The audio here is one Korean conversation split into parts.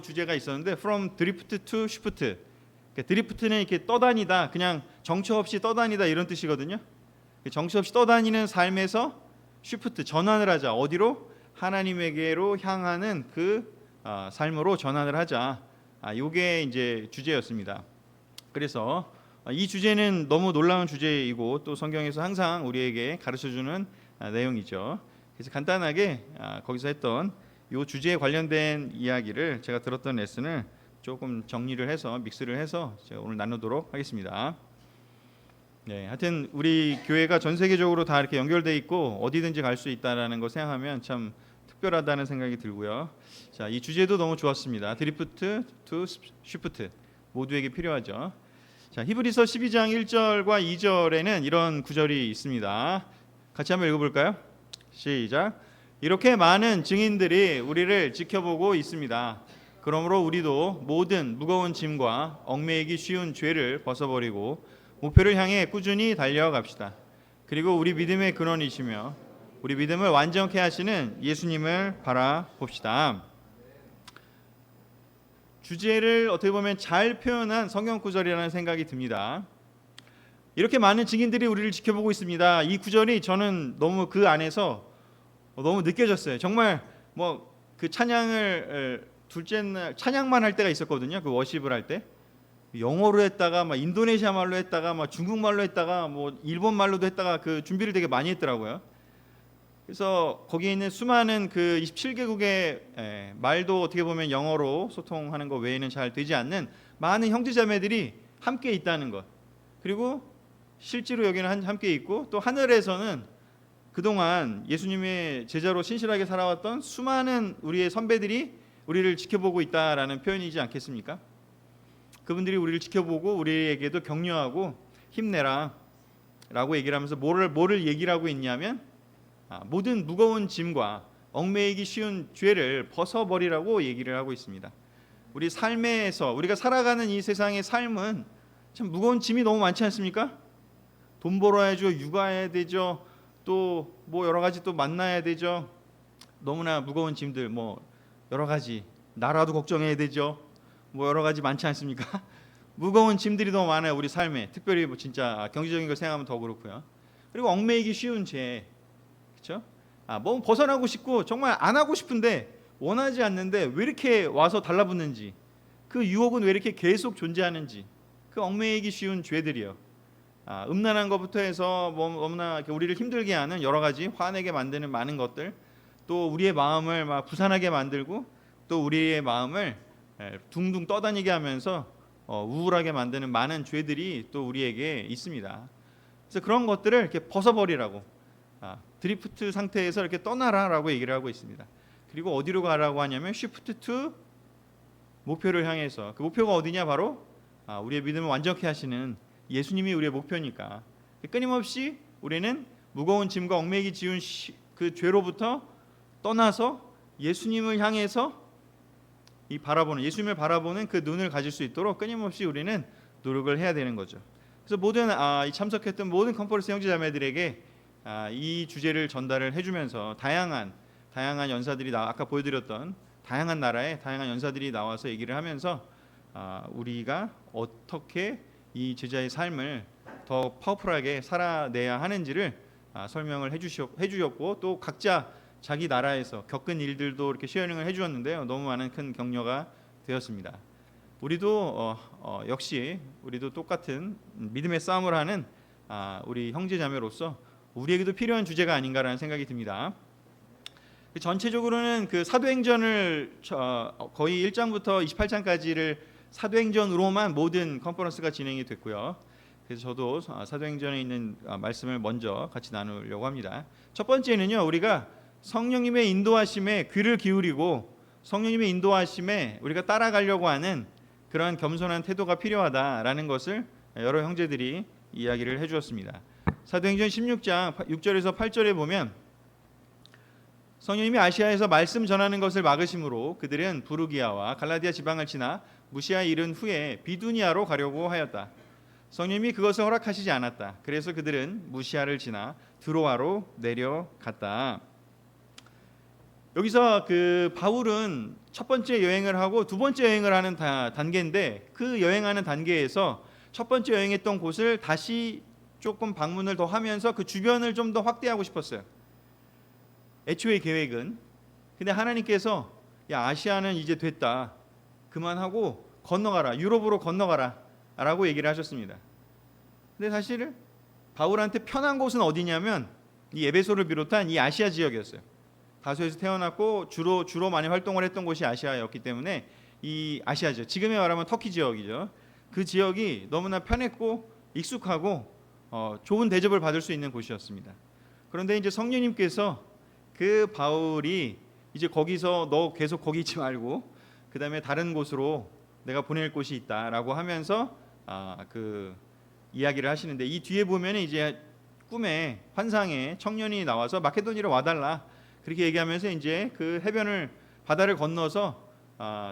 주제가 있었는데 from drift to shift. 드리프트는 이렇게 떠다니다, 그냥 정처 없이 떠다니다 이런 뜻이거든요. 정처 없이 떠다니는 삶에서 쉬프트, 전환을 하자. 어디로? 하나님에게로 향하는 그 삶으로 전환을 하자. 요게 이제 주제였습니다. 그래서 이 주제는 너무 놀라운 주제이고 또 성경에서 항상 우리에게 가르쳐주는 내용이죠. 그래서 간단하게 거기서 했던 이 주제에 관련된 이야기를 제가 들었던 레슨을 조금 정리를 해서 믹스를 해서 제가 오늘 나누도록 하겠습니다. 네, 하여튼 우리 교회가 전 세계적으로 다 이렇게 연결돼 있고 어디든지 갈 수 있다라는 거 생각하면 참 특별하다는 생각이 들고요. 자, 이 주제도 너무 좋았습니다. 드리프트 투 쉬프트 모두에게 필요하죠. 자, 히브리서 12장 1절과 2절에는 이런 구절이 있습니다. 같이 한번 읽어볼까요? 시작. 이렇게 많은 증인들이 우리를 지켜보고 있습니다. 그러므로 우리도 모든 무거운 짐과 얽매이기 쉬운 죄를 벗어버리고 목표를 향해 꾸준히 달려갑시다. 그리고 우리 믿음의 근원이시며 우리 믿음을 완전케 하시는 예수님을 바라봅시다. 주제를 어떻게 보면 잘 표현한 성경 구절이라는 생각이 듭니다. 이렇게 많은 증인들이 우리를 지켜보고 있습니다. 이 구절이 저는 너무 그 안에서 너무 느껴졌어요. 정말 뭐 그 찬양을 둘째 날 찬양만 할 때가 있었거든요. 그 워십을 할 때 영어로 했다가 막 인도네시아 말로 했다가 막 중국 말로 했다가 뭐 일본 말로도 했다가 그 준비를 되게 많이 했더라고요. 그래서 거기에 있는 수많은 그 27개국의 말도 어떻게 보면 영어로 소통하는 것 외에는 잘 되지 않는 많은 형제자매들이 함께 있다는 것, 그리고 실제로 여기는 함께 있고 또 하늘에서는 그동안 예수님의 제자로 신실하게 살아왔던 수많은 우리의 선배들이 우리를 지켜보고 있다라는 표현이지 않겠습니까? 그분들이 우리를 지켜보고 우리에게도 격려하고 힘내라 라고 얘기를 하면서 뭐를 얘기를 하고 있냐면 모든 무거운 짐과 얽매이기 쉬운 죄를 벗어버리라고 얘기를 하고 있습니다. 우리 삶에서 우리가 살아가는 이 세상의 삶은 참 무거운 짐이 너무 많지 않습니까? 돈 벌어야죠, 육아해야 되죠, 또 뭐 여러 가지 또 만나야 되죠. 너무나 무거운 짐들, 뭐 여러 가지, 나라도 걱정해야 되죠. 뭐 여러 가지 많지 않습니까? 무거운 짐들이 너무 많아요, 우리 삶에. 특별히 뭐 진짜 경제적인 걸 생각하면 더 그렇고요. 그리고 얽매이기 쉬운 죄, 그렇죠? 뭐 벗어나고 싶고 정말 안 하고 싶은데 원하지 않는데 왜 이렇게 와서 달라붙는지, 그 유혹은 왜 이렇게 계속 존재하는지, 그 얽매이기 쉬운 죄들이요. 음란한 것부터 해서 너무나 우리를 힘들게 하는 여러 가지 화내게 만드는 많은 것들, 또 우리의 마음을 막 부산하게 만들고 또 우리의 마음을 둥둥 떠다니게 하면서 우울하게 만드는 많은 죄들이 또 우리에게 있습니다. 그래서 그런 것들을 이렇게 벗어버리라고, 드리프트 상태에서 이렇게 떠나라라고 얘기를 하고 있습니다. 그리고 어디로 가라고 하냐면 쉬프트 투, 목표를 향해서. 그 목표가 어디냐? 바로 우리의 믿음을 완전케 하시는 예수님이 우리의 목표니까 끊임없이 우리는 무거운 짐과 얽매이기 지운 그 죄로부터 떠나서 예수님을 향해서 예수님을 바라보는 그 눈을 가질 수 있도록 끊임없이 우리는 노력을 해야 되는 거죠. 그래서 모든 참석했던 모든 컨퍼런스 형제자매들에게 이 주제를 전달을 해주면서 다양한 연사들이 아까 보여드렸던 다양한 나라의 다양한 연사들이 나와서 얘기를 하면서 우리가 어떻게 이 제자의 삶을 더 파워풀하게 살아내야 하는지를 설명을 해주셨고 또 각자 자기 나라에서 겪은 일들도 이렇게 쉐어링을 해주었는데요. 너무 많은 큰 격려가 되었습니다. 우리도 역시 우리도 똑같은 믿음의 싸움을 하는 우리 형제자매로서 우리에게도 필요한 주제가 아닌가라는 생각이 듭니다. 전체적으로는 그 사도행전을 거의 1장부터 28장까지를 사도행전으로만 모든 컨퍼런스가 진행이 됐고요. 그래서 저도 사도행전에 있는 말씀을 먼저 같이 나누려고 합니다. 첫 번째는요, 우리가 성령님의 인도하심에 귀를 기울이고 성령님의 인도하심에 우리가 따라가려고 하는 그런 겸손한 태도가 필요하다라는 것을 여러 형제들이 이야기를 해주었습니다. 사도행전 16장 6절에서 8절에 보면 성령님이 아시아에서 말씀 전하는 것을 막으심으로 그들은 부르기아와 갈라디아 지방을 지나 무시아에 이른 후에 비두니아로 가려고 하였다. 성령님이 그것을 허락하시지 않았다. 그래서 그들은 무시아를 지나 드로아로 내려갔다. 여기서 그 바울은 첫 번째 여행을 하고 두 번째 여행을 하는 단계인데, 그 여행하는 단계에서 첫 번째 여행했던 곳을 다시 조금 방문을 더 하면서 그 주변을 좀 더 확대하고 싶었어요. 애초의 계획은. 근데 하나님께서 야, 아시아는 이제 됐다, 그만하고 건너가라, 유럽으로 건너가라 라고 얘기를 하셨습니다. 근데 사실 바울한테 편한 곳은 어디냐면 이 에베소를 비롯한 이 아시아 지역이었어요. 다소에서 태어났고 주로 많이 활동을 했던 곳이 아시아였기 때문에 이 아시아 지역, 지금에 말하면 터키 지역이죠. 그 지역이 너무나 편했고 익숙하고 좋은 대접을 받을 수 있는 곳이었습니다. 그런데 이제 성령님께서 그 바울이 이제 거기서 너 계속 거기 있지 말고 그 다음에 다른 곳으로 내가 보낼 곳이 있다라고 하면서 그 이야기를 하시는데, 이 뒤에 보면 이제 꿈에 환상에 청년이 나와서 마케도니로 와달라 그렇게 얘기하면서 이제 그 해변을 바다를 건너서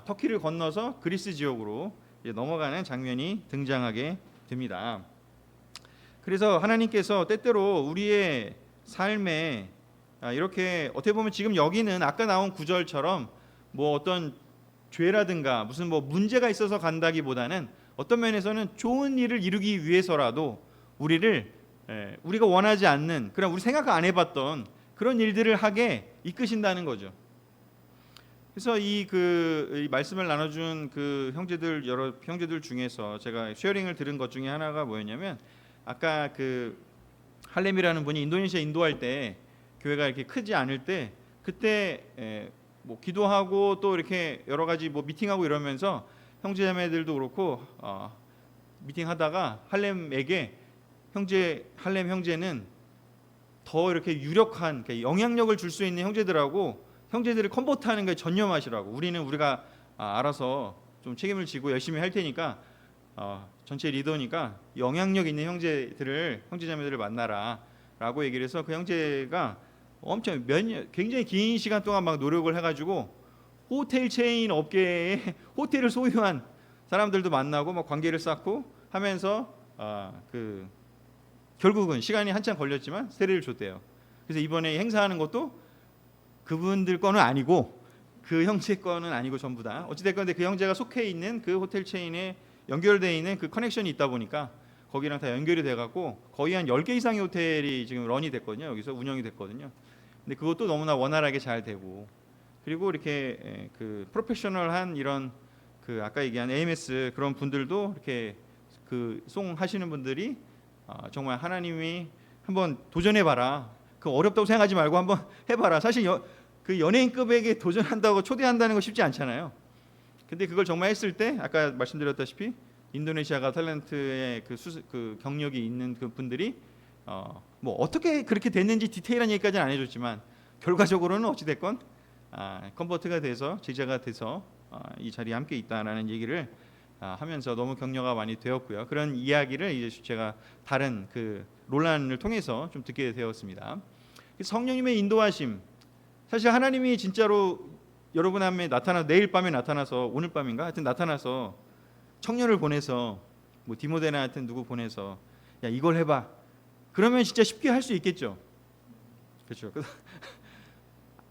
터키를 건너서 그리스 지역으로 이제 넘어가는 장면이 등장하게 됩니다. 그래서 하나님께서 때때로 우리의 삶에 이렇게 어떻게 보면 지금 여기는 아까 나온 구절처럼 뭐 어떤 죄라든가 무슨 뭐 문제가 있어서 간다기보다는 어떤 면에서는 좋은 일을 이루기 위해서라도 우리가 원하지 않는, 그런 우리 생각 안 해봤던 그런 일들을 하게 이끄신다는 거죠. 그래서 이 말씀을 나눠준 그 여러 형제들 중에서 제가 쉐어링을 들은 것 중에 하나가 뭐였냐면, 아까 그 할렘이라는 분이 인도네시아 인도할 때 교회가 이렇게 크지 않을 때 그때 뭐 기도하고 또 이렇게 여러 가지 뭐 미팅하고 이러면서 형제자매들도 그렇고 미팅하다가 할렘에게 할렘 형제는 더 이렇게 유력한 영향력을 줄 수 있는 형제들을 컨버트하는 것에 전념하시라고, 우리가 알아서 좀 책임을 지고 열심히 할 테니까 전체 리더니까 영향력 있는 형제자매들을 만나라라고 얘기를 해서 그 형제가 엄청 굉장히 긴 시간 동안 막 노력을 해가지고 호텔 체인 업계에 호텔을 소유한 사람들도 만나고 막 관계를 쌓고 하면서 결국은 시간이 한참 걸렸지만 세례를 줬대요. 그래서 이번에 행사하는 것도 그분들 거는 아니고 그 형제 거는 아니고 전부 다 어찌됐건 그 형제가 속해 있는 그 호텔 체인에 연결되어 있는 그 커넥션이 있다 보니까 거기랑 다 연결이 돼갖고 거의 한 10개 이상의 호텔이 지금 런이 됐거든요. 여기서 운영이 됐거든요. 근데 그것도 너무나 원활하게 잘 되고, 그리고 이렇게 그 프로페셔널한 이런 그 아까 얘기한 AMS 그런 분들도 이렇게 그 송 하시는 분들이 정말 하나님이 한번 도전해봐라, 그 어렵다고 생각하지 말고 한번 해봐라. 사실 그 연예인급에게 도전한다고 초대한다는 거 쉽지 않잖아요. 근데 그걸 정말 했을 때 아까 말씀드렸다시피 인도네시아가 탤런트의 그 경력이 있는 그 분들이 뭐 어떻게 그렇게 됐는지 디테일한 얘기까지는 안 해줬지만 결과적으로는 어찌 됐건 컨버트가 돼서 제자가 돼서 이 자리에 함께 있다라는 얘기를 하면서 너무 격려가 많이 되었고요. 그런 이야기를 이제 제가 다른 그 논란을 통해서 좀 듣게 되었습니다. 성령님의 인도하심, 사실 하나님이 진짜로 여러분 앞에 내일 밤에 나타나서, 오늘 밤인가 하여튼 나타나서 청년을 보내서 뭐 디모데나 하여튼 누구 보내서 야 이걸 해봐, 그러면 진짜 쉽게 할 수 있겠죠. 그렇죠.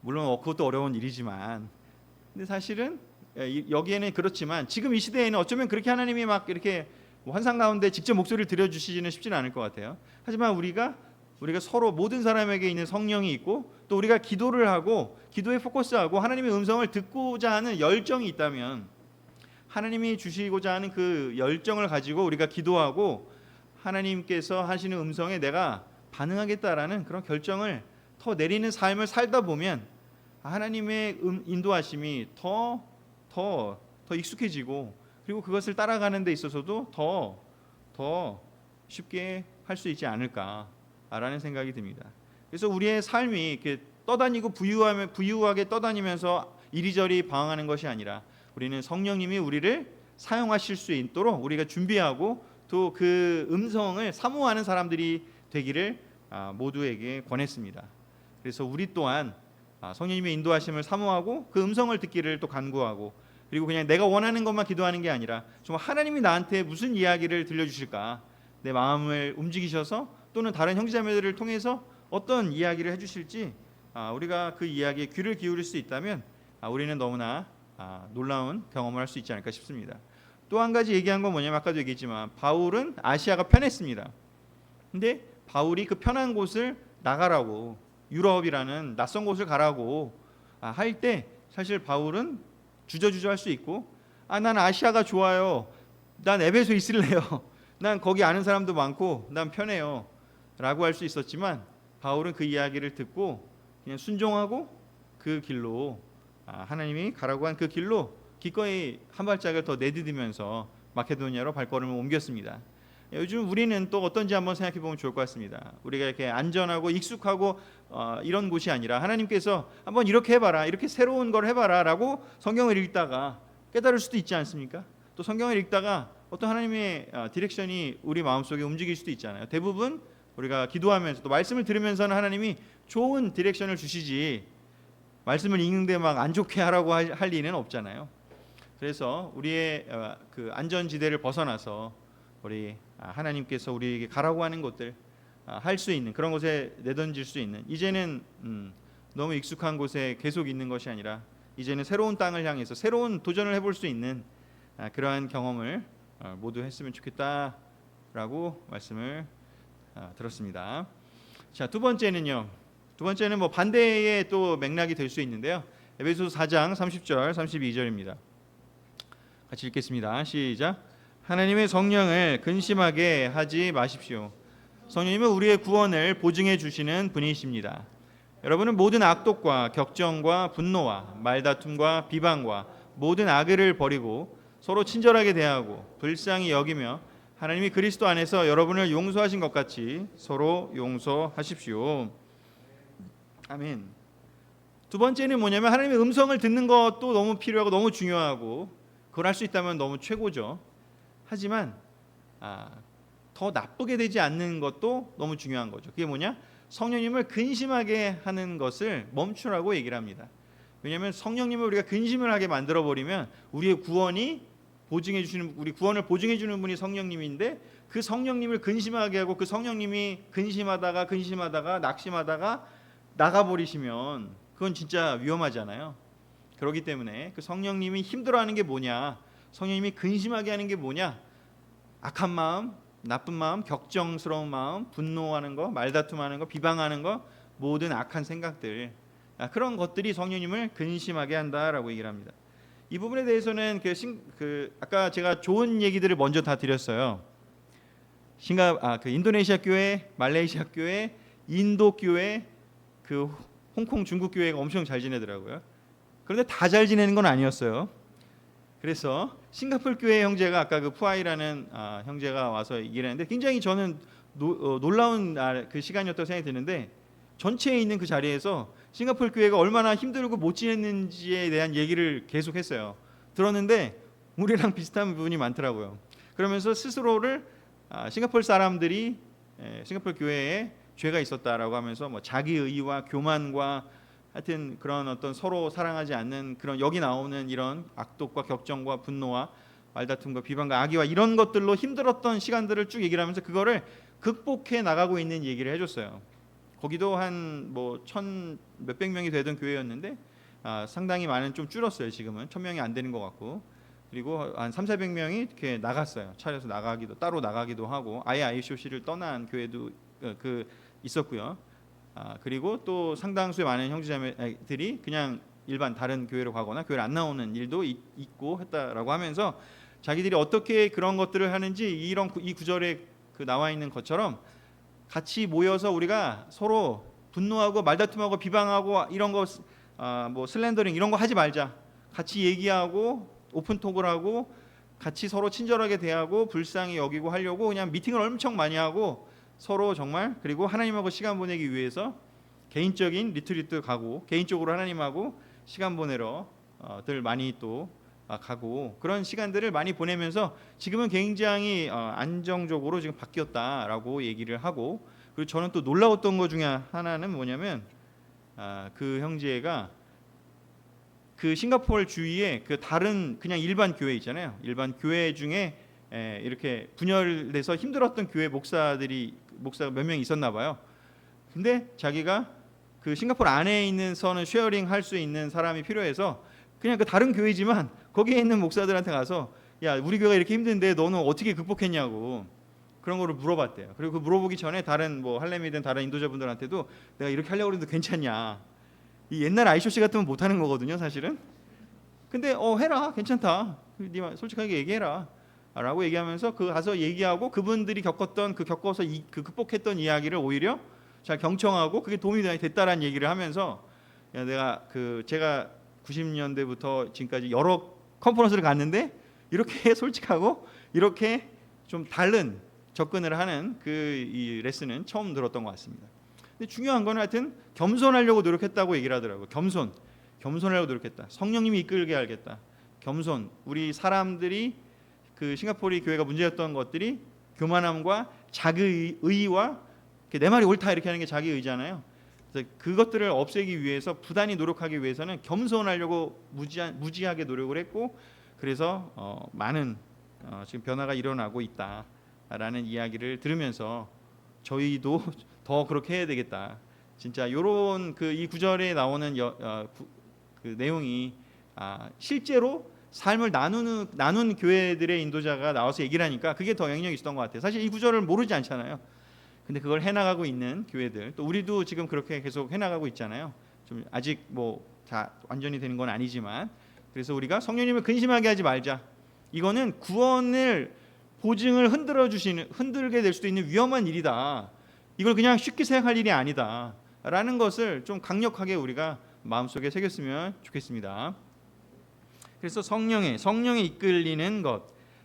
물론 그것도 어려운 일이지만, 근데 사실은 여기에는 그렇지만 지금 이 시대에는 어쩌면 그렇게 하나님이 막 이렇게 환상 가운데 직접 목소리를 들려주시지는 쉽지는 않을 것 같아요. 하지만 우리가 서로 모든 사람에게 있는 성령이 있고 또 우리가 기도를 하고 기도에 포커스하고 하나님의 음성을 듣고자 하는 열정이 있다면, 하나님이 주시고자 하는 그 열정을 가지고 우리가 기도하고 하나님께서 하시는 음성에 내가 반응하겠다라는 그런 결정을 더 내리는 삶을 살다 보면 하나님의 인도하심이 더 익숙해지고, 그리고 그것을 따라가는 데 있어서도 더 쉽게 할 수 있지 않을까라는 생각이 듭니다. 그래서 우리의 삶이 이렇게 떠다니고 부유하게 떠다니면서 이리저리 방황하는 것이 아니라 우리는 성령님이 우리를 사용하실 수 있도록 우리가 준비하고 또 그 음성을 사모하는 사람들이 되기를 모두에게 권했습니다. 그래서 우리 또한 성령님의 인도하심을 사모하고 그 음성을 듣기를 또 간구하고, 그리고 그냥 내가 원하는 것만 기도하는 게 아니라 정말 하나님이 나한테 무슨 이야기를 들려주실까, 내 마음을 움직이셔서 또는 다른 형제자매들을 통해서 어떤 이야기를 해주실지 우리가 그 이야기에 귀를 기울일 수 있다면 우리는 너무나 놀라운 경험을 할 수 있지 않을까 싶습니다. 또 한 가지 얘기한 건 뭐냐면 아까도 얘기했지만 바울은 아시아가 편했습니다. 근데 바울이 그 편한 곳을 나가라고, 유럽이라는 낯선 곳을 가라고 할 때 사실 바울은 주저주저 할 수 있고 난 아시아가 좋아요, 난 에베소 있을래요, 난 거기 아는 사람도 많고 난 편해요 라고 할 수 있었지만 바울은 그 이야기를 듣고 그냥 순종하고 그 길로 하나님이 가라고 한 그 길로 기꺼이 한 발짝을 더 내디디면서 마케도니아로 발걸음을 옮겼습니다. 요즘 우리는 또 어떤지 한번 생각해 보면 좋을 것 같습니다. 우리가 이렇게 안전하고 익숙하고 이런 곳이 아니라 하나님께서 한번 이렇게 해봐라, 이렇게 새로운 걸 해봐라 라고 성경을 읽다가 깨달을 수도 있지 않습니까? 또 성경을 읽다가 어떤 하나님의 디렉션이 우리 마음속에 움직일 수도 있잖아요. 대부분 우리가 기도하면서 또 말씀을 들으면서는 하나님이 좋은 디렉션을 주시지 말씀을 읽는데 막 안 좋게 하라고 할 리는 없잖아요. 그래서 우리의 그 안전지대를 벗어나서 우리 하나님께서 우리에게 가라고 하는 것들 할 수 있는 그런 곳에 내던질 수 있는, 이제는 너무 익숙한 곳에 계속 있는 것이 아니라 이제는 새로운 땅을 향해서 새로운 도전을 해볼 수 있는 그러한 경험을 모두 했으면 좋겠다라고 말씀을 들었습니다. 자, 두 번째는 뭐 반대의 또 맥락이 될 수 있는데요. 에베소서 4장 30절 32절입니다. 같이 읽겠습니다. 시작. 하나님의 성령을 근심하게 하지 마십시오. 성령님은 우리의 구원을 보증해 주시는 분이십니다. 여러분은 모든 악독과 격정과 분노와 말다툼과 비방과 모든 악의를 버리고 서로 친절하게 대하고 불쌍히 여기며 하나님이 그리스도 안에서 여러분을 용서하신 것 같이 서로 용서하십시오. 아멘. 두 번째는 뭐냐면 하나님의 음성을 듣는 것도 너무 필요하고 너무 중요하고 그걸 할 수 있다면 너무 최고죠. 하지만 더 나쁘게 되지 않는 것도 너무 중요한 거죠. 그게 뭐냐? 성령님을 근심하게 하는 것을 멈추라고 얘기를 합니다. 왜냐하면 성령님을 우리가 근심을 하게 만들어 버리면 우리의 구원이 우리 구원을 보증해 주는 분이 성령님인데 그 성령님을 근심하게 하고 그 성령님이 근심하다가 낙심하다가 나가버리시면 그건 진짜 위험하잖아요. 그렇기 때문에 그 성령님이 힘들어하는 게 뭐냐, 성령님이 근심하게 하는 게 뭐냐, 악한 마음, 나쁜 마음, 격정스러운 마음, 분노하는 거, 말다툼하는 거, 비방하는 거, 모든 악한 생각들, 그런 것들이 성령님을 근심하게 한다라고 얘기를 합니다. 이 부분에 대해서는 아까 제가 좋은 얘기들을 먼저 다 드렸어요. 인도네시아 교회, 말레이시아 교회, 인도 교회, 그 홍콩 중국 교회가 엄청 잘 지내더라고요. 그런데 다 잘 지내는 건 아니었어요. 그래서 싱가포르 교회 형제가 아까 그 푸아이라는 형제가 와서 얘기를 했는데 굉장히 저는 놀라운 그 시간이었다고 생각이 드는데 전체에 있는 그 자리에서 싱가포르 교회가 얼마나 힘들고 못 지냈는지에 대한 얘기를 계속했어요. 들었는데 우리랑 비슷한 부분이 많더라고요. 그러면서 스스로를 싱가포르 사람들이 싱가포르 교회에 죄가 있었다라고 하면서 뭐 자기의와 교만과 하여튼 그런 어떤 서로 사랑하지 않는 그런 여기 나오는 이런 악독과 격정과 분노와 말다툼과 비방과 악의와 이런 것들로 힘들었던 시간들을 쭉 얘기를 하면서 그거를 극복해 나가고 있는 얘기를 해줬어요. 거기도 한 뭐 몇백 명이 되던 교회였는데 상당히 많은, 좀 줄었어요. 지금은 1000명이 안 되는 것 같고, 그리고 한 300~400명이 이렇게 나갔어요. 차려서 따로 나가기도 하고 아예 ICOC를 떠난 교회도 있었고요. 그리고 또 상당수의 많은 형제자매들이 그냥 일반 다른 교회로 가거나 교회를 안 나오는 일도 있고 했다라고 하면서 자기들이 어떻게 그런 것들을 하는지 이 구절에 나와 있는 것처럼 같이 모여서 우리가 서로 분노하고 말다툼하고 비방하고 이런 거 뭐 슬렌더링 이런 거 하지 말자. 같이 얘기하고 오픈톡을 하고 같이 서로 친절하게 대하고 불쌍히 여기고 하려고 그냥 미팅을 엄청 많이 하고 서로 정말, 그리고 하나님하고 시간 보내기 위해서 개인적인 리트리트 가고 개인적으로 하나님하고 시간 보내러 들 많이 또 가고 그런 시간들을 많이 보내면서 지금은 굉장히 안정적으로 지금 바뀌었다라고 얘기를 하고, 그리고 저는 또 놀라웠던 것 중에 하나는 뭐냐면 그 형제가 그 싱가포르 주위에 그 다른 그냥 일반 교회 있잖아요. 일반 교회 중에 이렇게 분열돼서 힘들었던 교회 목사가 몇 명 있었나 봐요. 근데 자기가 그 싱가포르 안에 있는 서는 쉐어링 할 수 있는 사람이 필요해서 그냥 그 다른 교회지만 거기에 있는 목사들한테 가서 야 우리 교회가 이렇게 힘든데 너는 어떻게 극복했냐고 그런 거를 물어봤대요. 그리고 그 물어보기 전에 다른 뭐 할렘이든 다른 인도자분들한테도 내가 이렇게 하려고 그랬는데 괜찮냐. 이 옛날 ICOC 같으면 못하는 거거든요 사실은. 근데 해라 괜찮다. 네 솔직하게 얘기해라. 라고 얘기하면서 그 가서 얘기하고 그분들이 겪었던 겪어서 그 극복했던 이야기를 오히려 잘 경청하고 그게 도움이 됐다라는 얘기를 하면서 야, 제가 90년대부터 지금까지 여러 컨퍼런스를 갔는데 이렇게 솔직하고 이렇게 좀 다른 접근을 하는 이 레슨은 처음 들었던 것 같습니다. 근데 중요한 건 하여튼 겸손하려고 노력했다고 얘기를 하더라고요. 겸손하려고 노력했다. 성령님이 이끌게 하겠다. 겸손. 우리 사람들이 그 싱가포르 교회가 문제였던 것들이 교만함과 자기의와 내 말이 옳다 이렇게 하는 게 자기의잖아요. 그래서 그것들을 없애기 위해서 부단히 노력하기 위해서는 겸손하려고 무지하게 노력을 했고 그래서 많은 지금 변화가 일어나고 있다라는 이야기를 들으면서 저희도 더 그렇게 해야 되겠다. 진짜 이런 이 구절에 나오는 그 내용이 실제로 삶을 나눈 교회들의 인도자가 나와서 얘기를 하니까 그게 더 영향력이 있었던 것 같아요. 사실 이 구절을 모르지 않잖아요. 근데 그걸 해나가고 있는 교회들 또 우리도 지금 그렇게 계속 해나가고 있잖아요. 좀 아직 뭐 다 완전히 되는 건 아니지만 그래서 우리가 성령님을 근심하게 하지 말자. 이거는 구원을 보증을 흔들게 될 수도 있는 위험한 일이다. 이걸 그냥 쉽게 생각할 일이 아니다. 라는 것을 좀 강력하게 우리가 마음속에 새겼으면 좋겠습니다. 그래서 성령에 이끌리는 것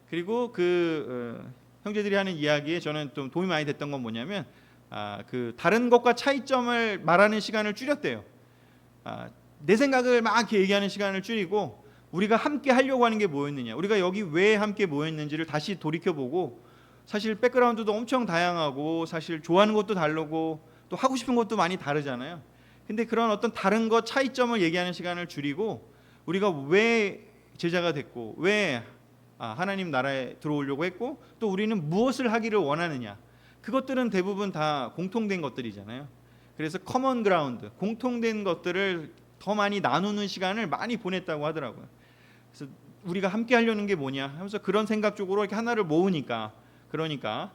그리고 형제들이 하는 이야기에 저는 좀 도움이 많이 됐던 건 뭐냐면 그 다른 것과 차이점을 말하는 시간을 줄였대요. 내 생각을 막 이렇게 얘기하는 시간을 줄이고 우리가 함께 하려고 하는 게 뭐였느냐, 우리가 여기 왜 함께 모였는지를 다시 돌이켜보고 사실 백그라운드도 엄청 다양하고 사실 좋아하는 것도 다르고 또 하고 싶은 것도 많이 다르잖아요. 근데 그런 어떤 다른 것 차이점을 얘기하는 시간을 줄이고 우리가 왜 제자가 됐고 왜 하나님 나라에 들어오려고 했고 또 우리는 무엇을 하기를 원하느냐, 그것들은 대부분 다 공통된 것들이잖아요. 그래서 커먼 그라운드, 공통된 것들을 더 많이 나누는 시간을 많이 보냈다고 하더라고요. 그래서 우리가 함께 하려는 게 뭐냐 하면서 그런 생각 쪽으로 이렇게 하나를 모으니까 그러니까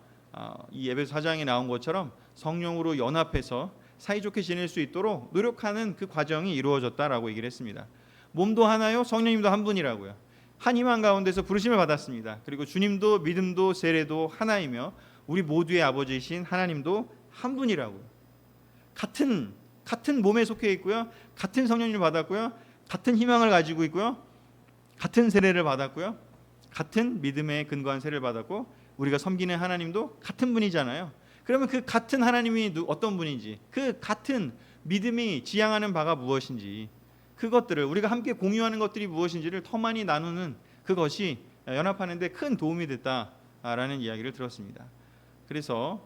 이 에베소 4장에 나온 것처럼 성령으로 연합해서 사이좋게 지낼 수 있도록 노력하는 그 과정이 이루어졌다라고 얘기를 했습니다. 몸도 하나요, 성령님도 한 분이라고요. 한 희망 가운데서 부르심을 받았습니다. 그리고 주님도 믿음도 세례도 하나이며 우리 모두의 아버지이신 하나님도 한 분이라고요. 같은 몸에 속해 있고요, 같은 성령님을 받았고요, 같은 희망을 가지고 있고요, 같은 세례를 받았고요, 같은 믿음에 근거한 세례를 받았고 우리가 섬기는 하나님도 같은 분이잖아요. 그러면 그 같은 하나님이 어떤 분인지, 그 같은 믿음이 지향하는 바가 무엇인지, 그것들을 우리가 함께 공유하는 것들이 무엇인지를 더 많이 나누는 그것이 연합하는 데 큰 도움이 됐다라는 이야기를 들었습니다. 그래서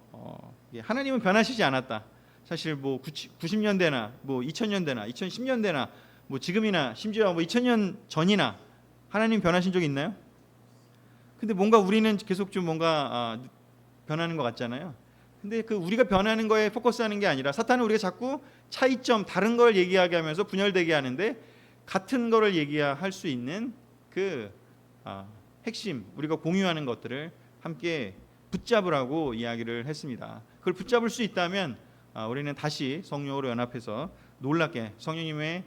하나님은 변하시지 않았다. 사실 뭐 90년대나 뭐 2000년대나 2010년대나 뭐 지금이나 심지어 뭐 2000년 전이나 하나님 변하신 적 있나요? 근데 뭔가 우리는 계속 좀 뭔가 변하는 것 같잖아요. 근데 그 우리가 변하는 거에 포커스하는 게 아니라 사탄은 우리가 자꾸 차이점, 다른 걸 얘기하게 하면서 분열되게 하는데 같은 거를 얘기할 수 있는 그 핵심, 우리가 공유하는 것들을 함께 붙잡으라고 이야기를 했습니다. 그걸 붙잡을 수 있다면 우리는 다시 성령으로 연합해서 놀랍게 성령님에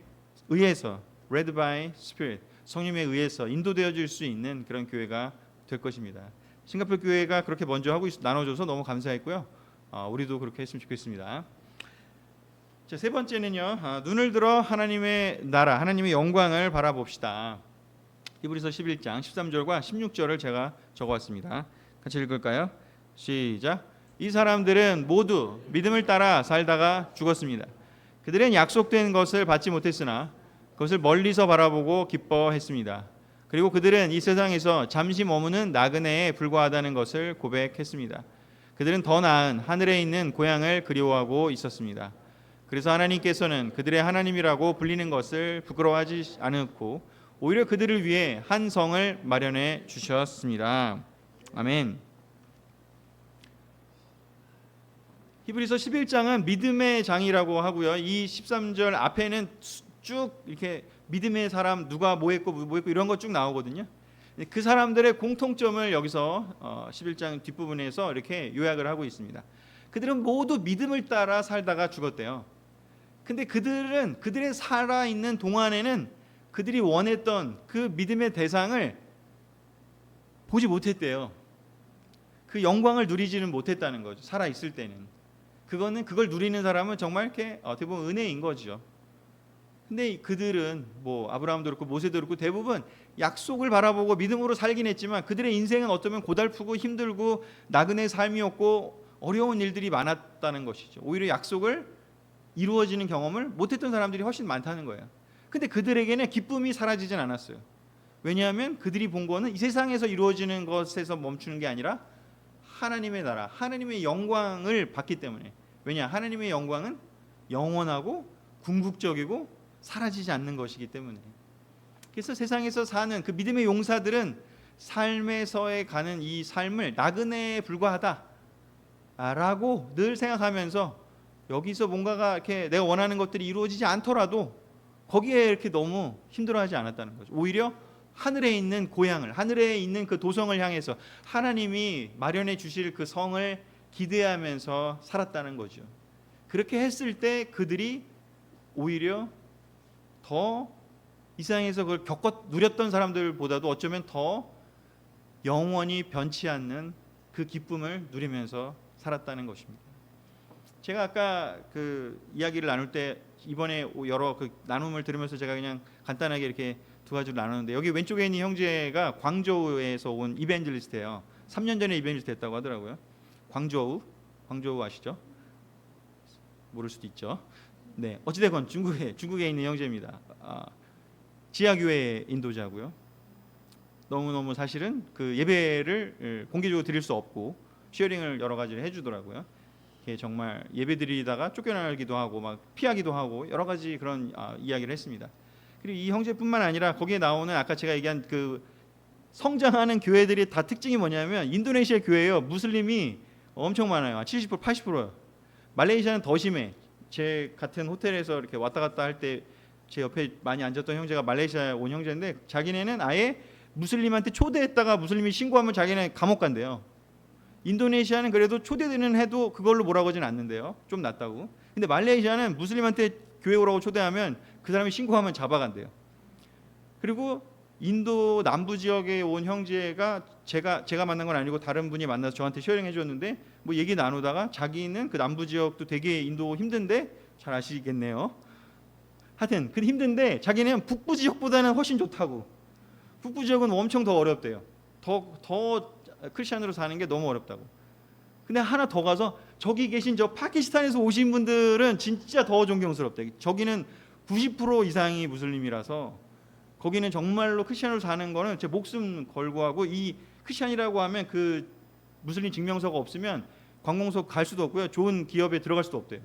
의해서 led by Spirit, 성령에 의해서 인도되어질 수 있는 그런 교회가 될 것입니다. 싱가포르 교회가 그렇게 먼저 나눠줘서 너무 감사했고요. 우리도 그렇게 했으면 좋겠습니다. 자, 세 번째는요, 눈을 들어 하나님의 나라, 하나님의 영광을 바라봅시다. 히브리서 11장 13절과 16절을 제가 적어왔습니다. 같이 읽을까요? 시작. 이 사람들은 모두 믿음을 따라 살다가 죽었습니다. 그들은 약속된 것을 받지 못했으나 그것을 멀리서 바라보고 기뻐했습니다. 그리고 그들은 이 세상에서 잠시 머무는 나그네에 불과하다는 것을 고백했습니다. 그들은 더 나은 하늘에 있는 고향을 그리워하고 있었습니다. 그래서 하나님께서는 그들의 하나님이라고 불리는 것을 부끄러워하지 않았고 오히려 그들을 위해 한 성을 마련해 주셨습니다. 아멘. 히브리서 11장은 믿음의 장이라고 하고요. 이 13절 앞에는 쭉 이렇게 믿음의 사람 누가 뭐 했고 이런 거 쭉 나오거든요. 그 사람들의 공통점을 여기서 11장 뒷부분에서 이렇게 요약을 하고 있습니다. 그들은 모두 믿음을 따라 살다가 죽었대요. 근데 그들의 살아있는 동안에는 그들이 원했던 그 믿음의 대상을 보지 못했대요. 그 영광을 누리지는 못했다는 거죠. 살아있을 때는. 그걸 누리는 사람은 정말 이렇게 어떻게 보면 은혜인 거죠. 근데 그들은 뭐 아브라함도 그렇고 모세도 그렇고 대부분 약속을 바라보고 믿음으로 살긴 했지만 그들의 인생은 어쩌면 고달프고 힘들고 나그네 삶이었고 어려운 일들이 많았다는 것이죠. 오히려 약속을 이루어지는 경험을 못했던 사람들이 훨씬 많다는 거예요. 근데 그들에게는 기쁨이 사라지진 않았어요. 왜냐하면 그들이 본 거는 이 세상에서 이루어지는 것에서 멈추는 게 아니라 하나님의 나라, 하나님의 영광을 받기 때문에. 왜냐? 하나님의 영광은 영원하고 궁극적이고 사라지지 않는 것이기 때문에. 그래서 세상에서 사는 그 믿음의 용사들은 삶에서에 가는 이 삶을 나그네에 불과하다라고 늘 생각하면서 여기서 뭔가가 이렇게 내가 원하는 것들이 이루어지지 않더라도 거기에 이렇게 너무 힘들어하지 않았다는 거죠. 오히려 하늘에 있는 고향을, 하늘에 있는 그 도성을 향해서 하나님이 마련해 주실 그 성을 기대하면서 살았다는 거죠. 그렇게 했을 때 그들이 오히려 더 이 세상에서 그걸 누렸던 사람들보다도 어쩌면 더 영원히 변치 않는 그 기쁨을 누리면서 살았다는 것입니다. 제가 아까 그 이야기를 나눌 때 이번에 여러 그 나눔을 들으면서 제가 그냥 간단하게 이렇게 두 가지로 나누는데, 여기 왼쪽에 있는 형제가 광저우에서 온 이벤젤리스트예요. 3년 전에 이벤젤리스트 했다고 하더라고요. 광저우 아시죠? 모를 수도 있죠. 네, 어찌되건 중국에 있는 형제입니다. 지하교회 인도자고요. 너무너무 사실은 그 예배를 공개적으로 드릴 수 없고 쉐어링을 여러 가지를 해주더라고요. 정말 예배 드리다가 쫓겨나기도 하고 막 피하기도 하고 여러 가지 그런 이야기를 했습니다. 그리고 이 형제뿐만 아니라 거기에 나오는 아까 제가 얘기한 그 성장하는 교회들이 다 특징이 뭐냐면 인도네시아 교회예요. 무슬림이 엄청 많아요. 70% 80%요. 말레이시아는 더 심해. 제 같은 호텔에서 이렇게 왔다 갔다 할 때 제 옆에 많이 앉았던 형제가 말레이시아에 온 형제인데 자기네는 아예 무슬림한테 초대했다가 무슬림이 신고하면 자기네 감옥 간대요. 인도네시아는 그래도 초대되는 해도 그걸로 뭐라고 하진 않는데요. 좀 낫다고. 근데 말레이시아는 무슬림한테 교회 오라고 초대하면 그 사람이 신고하면 잡아간대요. 그리고 인도 남부 지역에 온 형제가 제가 만난 건 아니고 다른 분이 만나서 저한테 쉐어링 해줬는데 뭐 얘기 나누다가 자기는 그 남부 지역도 되게 인도 힘든데 잘 아시겠네요. 하여튼 그 힘든데 자기는 북부 지역보다는 훨씬 좋다고. 북부 지역은 엄청 더 어렵대요. 더 크리스천으로 사는 게 너무 어렵다고. 근데 하나 더 가서 저기 계신 저 파키스탄에서 오신 분들은 진짜 더 존경스럽대. 저기는 90% 이상이 무슬림이라서 거기는 정말로 크리스천으로 사는 거는 제 목숨 걸고 하고, 이 크리스천이라고 하면 그 무슬림 증명서가 없으면 관공서 갈 수도 없고요. 좋은 기업에 들어갈 수도 없대요.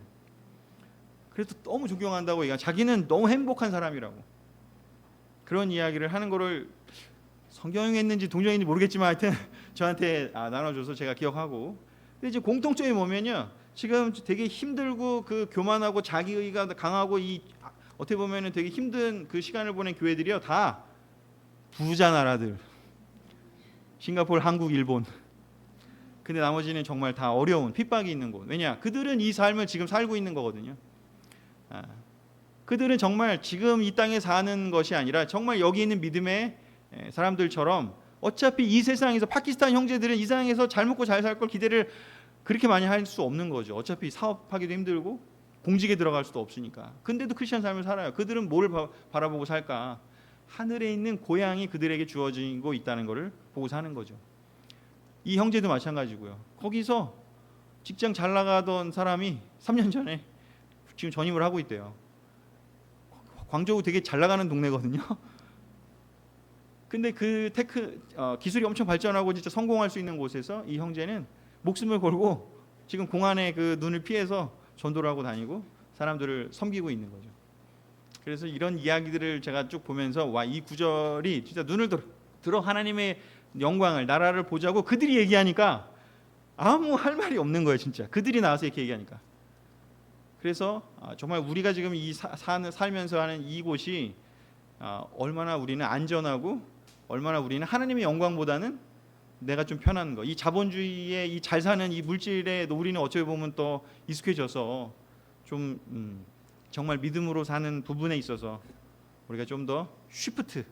그래서 너무 존경한다고 얘기하. 자기는 너무 행복한 사람이라고. 그런 이야기를 하는 거를 성경에 있는지 동정인지 모르겠지만 하여튼 저한테 나눠줘서 제가 기억하고. 근데 이제 공통점이 뭐면요, 지금 되게 힘들고 그 교만하고 자기의가 강하고 이 어떻게 보면은 되게 힘든 그 시간을 보낸 교회들이요 다 부자 나라들, 싱가포르, 한국, 일본. 근데 나머지는 정말 다 어려운 핍박이 있는 곳. 왜냐? 그들은 이 삶을 지금 살고 있는 거거든요. 그들은 정말 지금 이 땅에 사는 것이 아니라 정말 여기 있는 믿음의 사람들처럼 어차피 이 세상에서 파키스탄 형제들은 이 세상에서 잘 먹고 잘 살 걸 기대를 그렇게 많이 할 수 없는 거죠. 어차피 사업하기도 힘들고 공직에 들어갈 수도 없으니까. 근데도 크리스천 삶을 살아요. 그들은 뭘 바라보고 살까? 하늘에 있는 고향이 그들에게 주어지고 있다는 것을 보고 사는 거죠. 이 형제도 마찬가지고요. 거기서 직장 잘 나가던 사람이 3년 전에 지금 전임을 하고 있대요. 광저우 되게 잘 나가는 동네거든요. 근데 그 기술이 엄청 발전하고 진짜 성공할 수 있는 곳에서 이 형제는 목숨을 걸고 지금 공안의 그 눈을 피해서 전도를 하고 다니고 사람들을 섬기고 있는 거죠. 그래서 이런 이야기들을 제가 쭉 보면서 와, 이 구절이 진짜 눈을 들어 하나님의 영광을, 나라를 보자고 그들이 얘기하니까 아무 할 말이 없는 거예요, 진짜. 그들이 나와서 이렇게 얘기하니까. 그래서 정말 우리가 지금 살면서 하는 이곳이 얼마나 우리는 안전하고 얼마나 우리는 하나님의 영광보다는 내가 좀 편한 거, 이 자본주의의 이 잘 사는 이 물질에 우리는 어떻게 보면 또 익숙해져서 좀 정말 믿음으로 사는 부분에 있어서 우리가 좀 더 쉬프트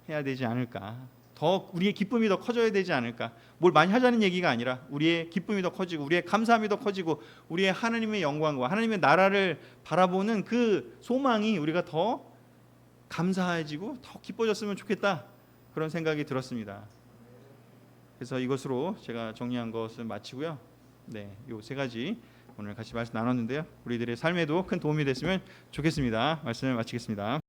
해야 되지 않을까. 더 우리의 기쁨이 더 커져야 되지 않을까. 뭘 많이 하자는 얘기가 아니라 우리의 기쁨이 더 커지고 우리의 감사함이 더 커지고 우리의 하나님의 영광과 하나님의 나라를 바라보는 그 소망이 우리가 더 감사해지고 더 기뻐졌으면 좋겠다. 그런 생각이 들었습니다. 그래서 이것으로 제가 정리한 것은 마치고요. 네, 요 세 가지 오늘 같이 말씀 나눴는데요. 우리들의 삶에도 큰 도움이 됐으면 좋겠습니다. 말씀을 마치겠습니다.